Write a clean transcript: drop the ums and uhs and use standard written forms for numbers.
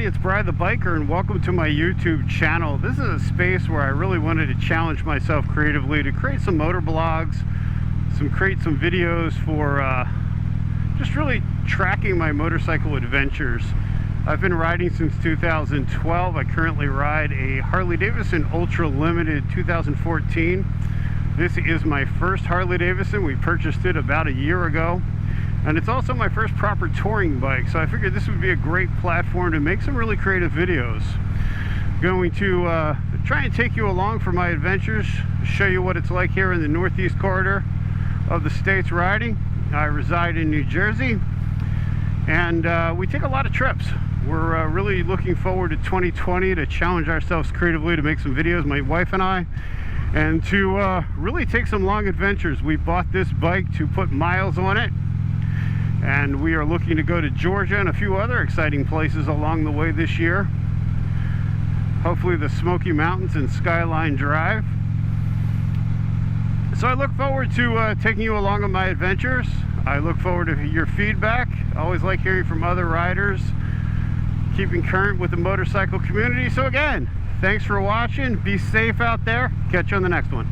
everybody, it's Bry the Biker and welcome to my YouTube channel. This is a space where I really wanted to challenge myself creatively to create some motor blogs, create some videos for just really tracking my motorcycle adventures. I've been riding since 2012. I currently ride a Harley-Davidson Ultra Limited 2014. This is my first Harley-Davidson. We purchased it about a year ago. And it's also my first proper touring bike, so I figured this would be a great platform to make some really creative videos. I'm going to try and take you along for my adventures, show you what it's like here in the northeast corridor of the state's riding. I reside in New Jersey, and we take a lot of trips. We're really looking forward to 2020 to challenge ourselves creatively to make some videos, my wife and I, and to really take some long adventures. We bought this bike to put miles on it, and we are looking to go to Georgia and a few other exciting places along the way this year. Hopefully the Smoky Mountains and Skyline Drive. So I look forward to taking you along on my adventures. I look forward to your feedback. I always like hearing from other riders, keeping current with the motorcycle community. So again, thanks for watching. Be safe out there. Catch you on the next one.